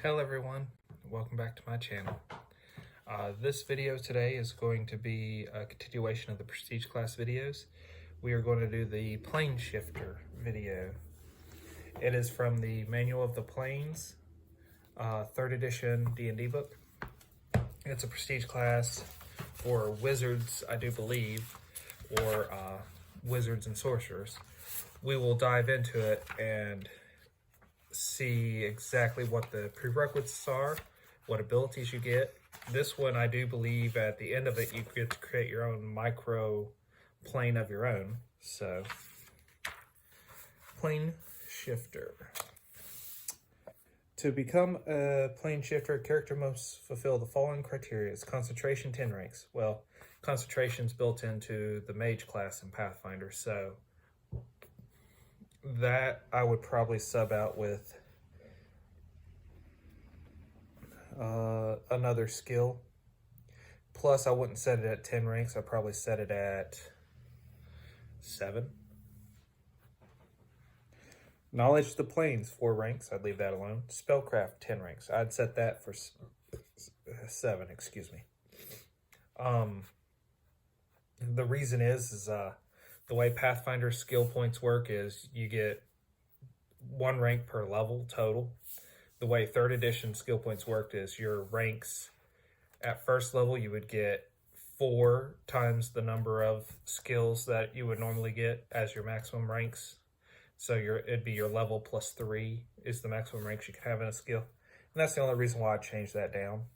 Hello everyone, welcome back to my channel. This video today is going to be a continuation of the Prestige class videos. We are going to do the Plane Shifter video. It is from the Manual of the Planes, 3rd edition D&D book. It's a Prestige class for wizards, I do believe, or wizards and sorcerers. We will dive into it and see exactly what the prerequisites are, what abilities you get. This one, I do believe at the end of it, you get to create your own micro plane of your own. So, Plane Shifter. To become a Plane Shifter, a character must fulfill the following criteria. It's concentration 10 ranks. Well, concentration's built into the Mage class in Pathfinder, so that I would probably sub out with another skill. Plus, I wouldn't set it at 10 ranks. I'd probably set it at 7. Knowledge of the Planes, 4 ranks. I'd leave that alone. Spellcraft, 10 ranks. I'd set that for 7, excuse me. The reason is the way Pathfinder skill points work is you get 1 rank per level total. The way 3rd edition skill points worked is your ranks at 1st level, you would get 4 times the number of skills that you would normally get as your maximum ranks. So it'd be your level plus 3 is the maximum ranks you can have in a skill. And that's the only reason why I changed that down.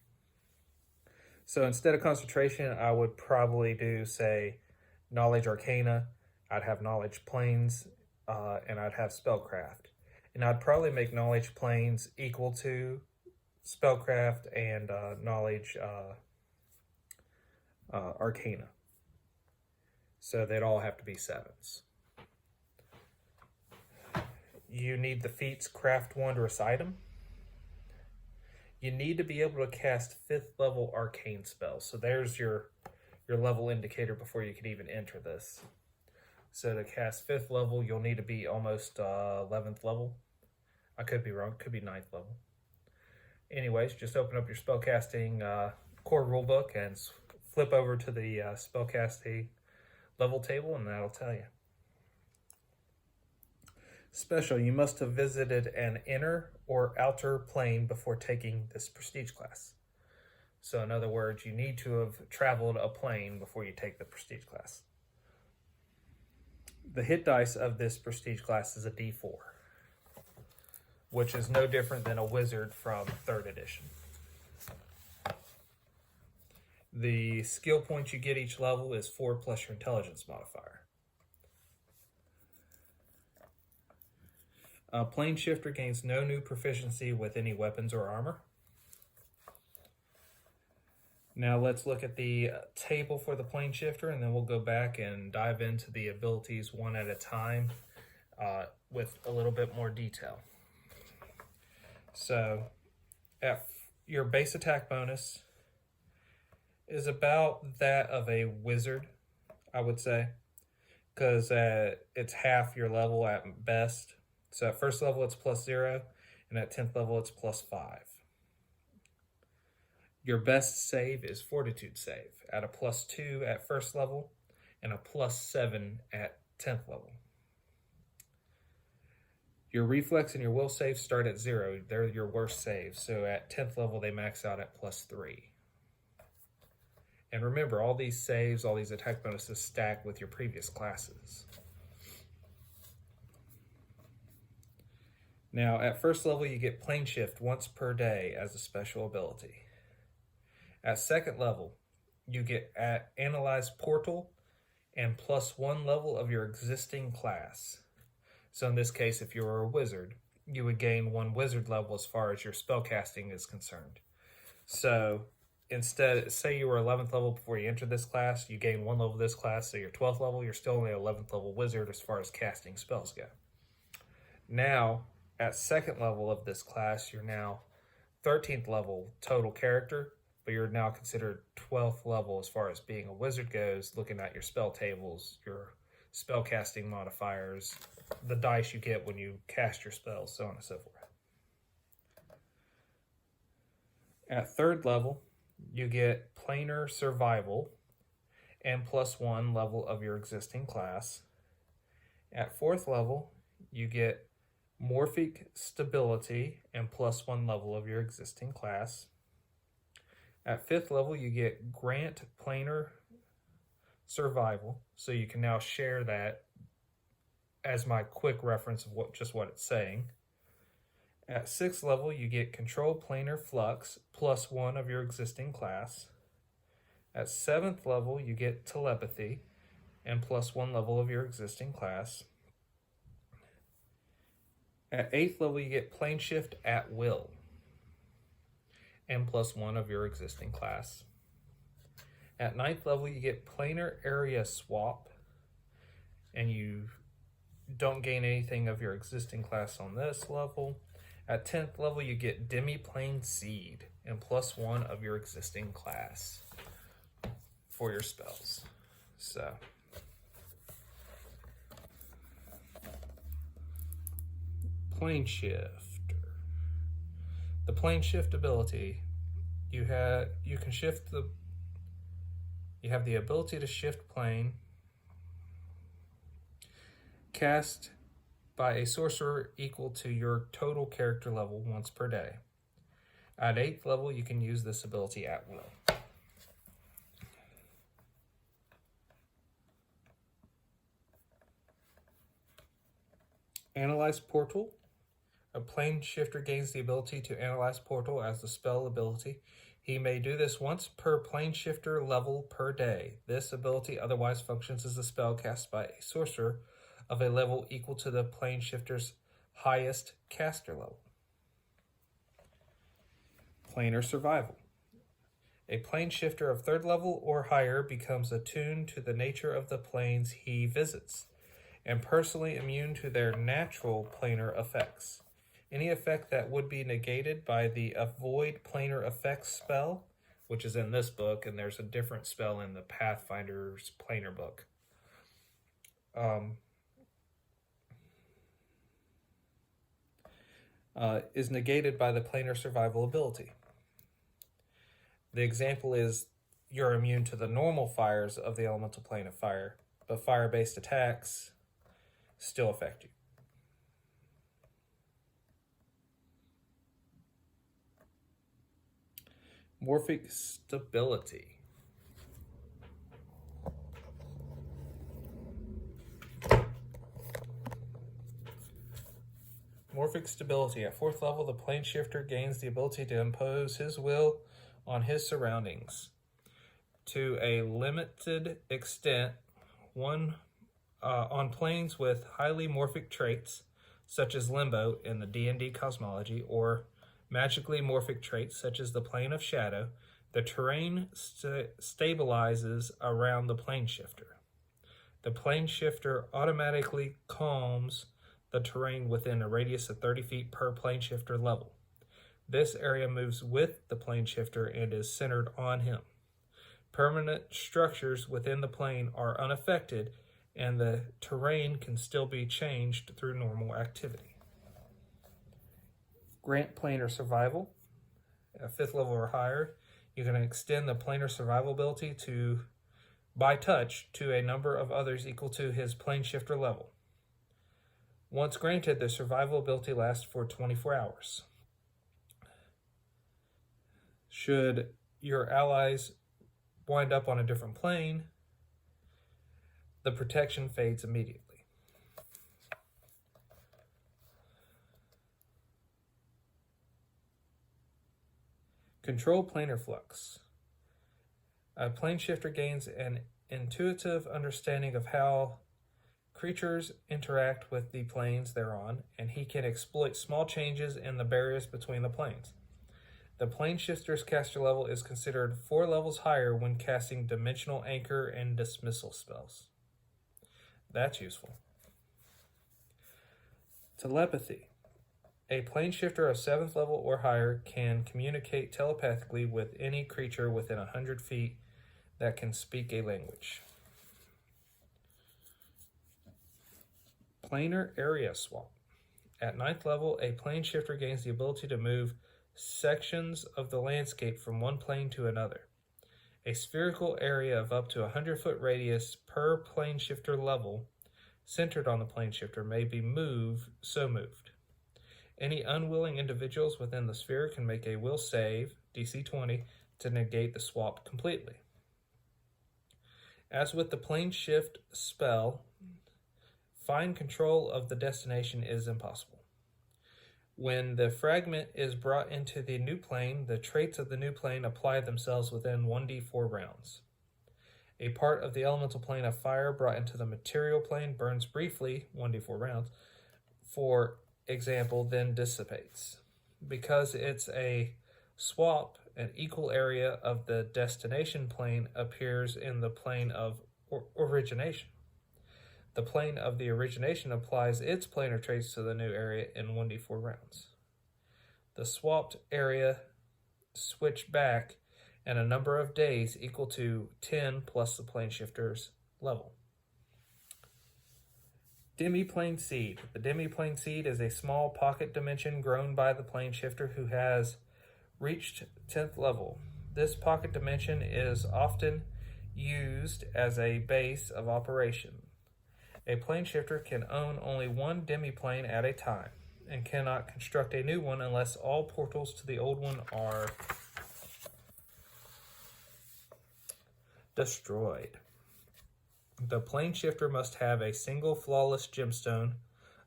So instead of concentration, I would probably do, say, Knowledge Arcana. I'd have Knowledge Planes, and I'd have Spellcraft. And I'd probably make Knowledge Planes equal to Spellcraft and Knowledge Arcana. So they'd all have to be 7s. You need the feats Craft Wondrous Item. You need to be able to cast 5th level arcane spells. So there's your level indicator before you can even enter this. So to cast 5th level, you'll need to be almost 11th level. I could be wrong, could be 9th level. Anyways, just open up your spellcasting core rulebook and flip over to the spellcasting level table, and that'll tell you. Special, you must have visited an inner or outer plane before taking this Prestige class. So in other words, you need to have traveled a plane before you take the Prestige class. The hit dice of this Prestige class is a D4, which is no different than a wizard from 3rd edition. The skill points you get each level is 4 plus your intelligence modifier. Plane Shifter gains no new proficiency with any weapons or armor. Now let's look at the table for the Plane Shifter, and then we'll go back and dive into the abilities one at a time with a little bit more detail. So your base attack bonus is about that of a wizard, I would say, because it's half your level at best. So at 1st level, it's +0, and at 10th level, it's +5. Your best save is Fortitude save at a +2 at 1st level and a +7 at 10th level. Your reflex and your will saves start at 0. They're your worst saves. So at 10th level, they max out at +3. And remember, all these saves, all these attack bonuses stack with your previous classes. Now, at 1st level, you get Plane Shift once per day as a special ability. At 2nd level, you get Analyze Portal and +1 level of your existing class. So in this case, if you were a wizard, you would gain 1 wizard level as far as your spellcasting is concerned. So instead, say you were 11th level before you entered this class, you gain 1 level of this class, so you're 12th level, you're still only 11th level wizard as far as casting spells go. Now, at 2nd level of this class, you're now 13th level total character, but you're now considered 12th level as far as being a wizard goes, looking at your spell tables, your spellcasting modifiers, the dice you get when you cast your spells, so on and so forth. At 3rd level, you get planar survival and +1 level of your existing class. At 4th level, you get morphic stability and +1 level of your existing class. At 5th level, you get grant planar survival, so you can now share that as my quick reference of what it's saying. At 6th level, you get control planar flux +1 of your existing class. At 7th level, you get telepathy and +1 level of your existing class. At 8th level, you get plane shift at will and +1 of your existing class. At 9th level, you get planar area swap, and you don't gain anything of your existing class on this level. At 10th level, you get Demi plane seed and +1 of your existing class for your spells. So plane shifter. The plane shift ability, you have the ability to shift plane cast by a sorcerer equal to your total character level once per day. At 8th level, you can use this ability at will. Analyze Portal. A plane shifter gains the ability to analyze portal as the spell ability. He may do this once per plane shifter level per day. This ability otherwise functions as a spell cast by a sorcerer of a level equal to the plane shifter's highest caster level. Planar Survival. A plane shifter of 3rd level or higher becomes attuned to the nature of the planes he visits and personally immune to their natural planar effects. Any effect that would be negated by the Avoid Planar Effects spell, which is in this book, and there's a different spell in the Pathfinder's Planar book, is negated by the Planar Survival ability. The example is you're immune to the normal fires of the elemental plane of fire, but fire-based attacks still affect you. Morphic stability. Morphic stability. At 4th level, the plane shifter gains the ability to impose his will on his surroundings. To a limited extent, on planes with highly morphic traits, such as Limbo in the D&D cosmology, or magically morphic traits such as the plane of shadow, the terrain stabilizes around the plane shifter. The plane shifter automatically calms the terrain within a radius of 30 feet per plane shifter level. This area moves with the plane shifter and is centered on him. Permanent structures within the plane are unaffected, and the terrain can still be changed through normal activity. Grant planar survival. At 5th level or higher, you can extend the planar survival ability by touch to a number of others equal to his plane shifter level. Once granted, the survival ability lasts for 24 hours. Should your allies wind up on a different plane, the protection fades immediately. Control planar flux. A plane shifter gains an intuitive understanding of how creatures interact with the planes they're on, and he can exploit small changes in the barriers between the planes. The plane shifter's caster level is considered 4 levels higher when casting dimensional anchor and dismissal spells. That's useful. Telepathy. A plane shifter of 7th level or higher can communicate telepathically with any creature within 100 feet that can speak a language. Planar area swap. At 9th level, a plane shifter gains the ability to move sections of the landscape from one plane to another. A spherical area of up to 100-foot radius per plane shifter level centered on the plane shifter may be moved. Any unwilling individuals within the sphere can make a will save, DC 20, to negate the swap completely. As with the plane shift spell, fine control of the destination is impossible. When the fragment is brought into the new plane, the traits of the new plane apply themselves within 1d4 rounds. A part of the elemental plane of fire brought into the material plane burns briefly, 1d4 rounds, for example, then dissipates. Because it's a swap, an equal area of the destination plane appears in the plane of origination. The plane of the origination applies its planar traits to the new area in 1d4 rounds. The swapped area switched back in a number of days equal to 10 plus the plane shifter's level. Demi plane seed. The demi plane seed is a small pocket dimension grown by the plane shifter who has reached 10th level. This pocket dimension is often used as a base of operation. A plane shifter can own only one demi-plane at a time and cannot construct a new one unless all portals to the old one are destroyed. The plane shifter must have a single flawless gemstone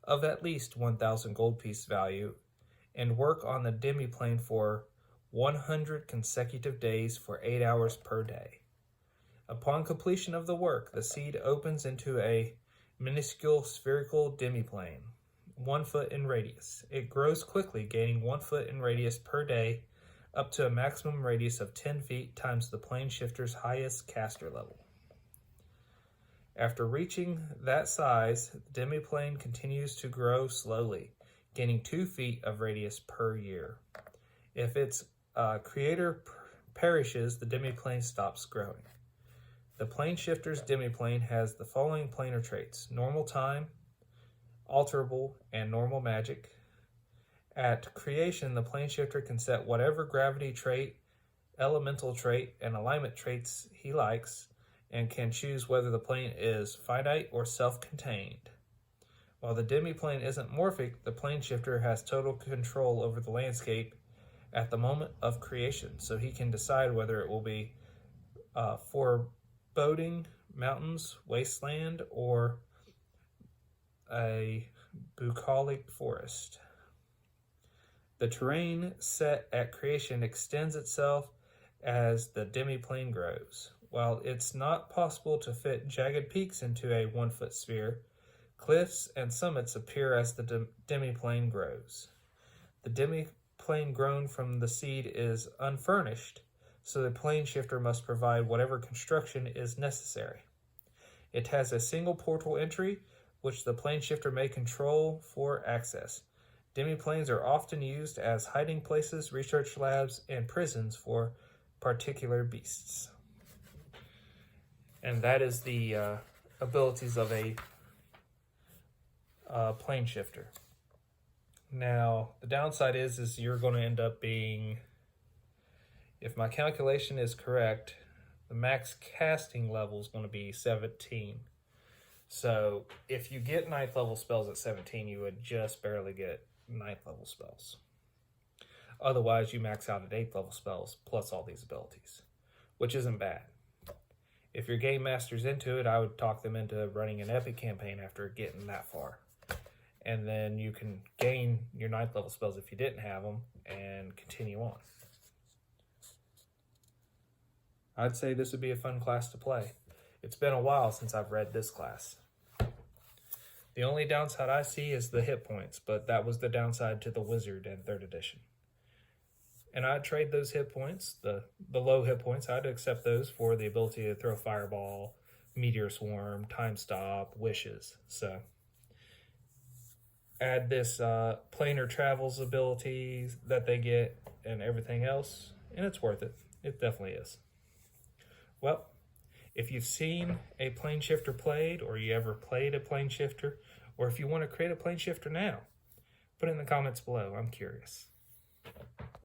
of at least 1,000 gold piece value and work on the demi-plane for 100 consecutive days for 8 hours per day. Upon completion of the work, the seed opens into a minuscule spherical demi-plane, 1 foot in radius. It grows quickly, gaining 1 foot in radius per day, up to a maximum radius of 10 feet times the plane shifter's highest caster level. After reaching that size, the demi-plane continues to grow slowly, gaining 2 feet of radius per year. If its creator perishes, the demi-plane stops growing. The plane shifter's demi-plane has the following planar traits: normal time, alterable, and normal magic. At creation, the plane shifter can set whatever gravity trait, elemental trait, and alignment traits he likes, and can choose whether the plane is finite or self-contained. While the demi-plane isn't morphic, the plane shifter has total control over the landscape at the moment of creation, so he can decide whether it will be foreboding mountains, wasteland, or a bucolic forest. The terrain set at creation extends itself as the demi-plane grows. While it's not possible to fit jagged peaks into a 1 foot sphere, cliffs and summits appear as the demi-plane grows. The demi-plane grown from the seed is unfurnished, so the plane shifter must provide whatever construction is necessary. It has a single portal entry, which the plane shifter may control for access. Demi-planes are often used as hiding places, research labs, and prisons for particular beasts. And that is the abilities of a plane shifter. Now, the downside is you're going to end up being, if my calculation is correct, the max casting level is going to be 17. So if you get 9th level spells at 17, you would just barely get 9th level spells. Otherwise, you max out at 8th level spells plus all these abilities, which isn't bad. If your game master's into it, I would talk them into running an epic campaign after getting that far. And then you can gain your 9th level spells if you didn't have them and continue on. I'd say this would be a fun class to play. It's been a while since I've read this class. The only downside I see is the hit points, but that was the downside to the Wizard in 3rd edition. And I'd trade those hit points, the low hit points, I'd accept those for the ability to throw Fireball, Meteor Swarm, Time Stop, Wishes. So add this planar travels abilities that they get and everything else, and it's worth it. It definitely is. Well, if you've seen a plane shifter played, or you ever played a plane shifter, or if you want to create a plane shifter now, put it in the comments below. I'm curious.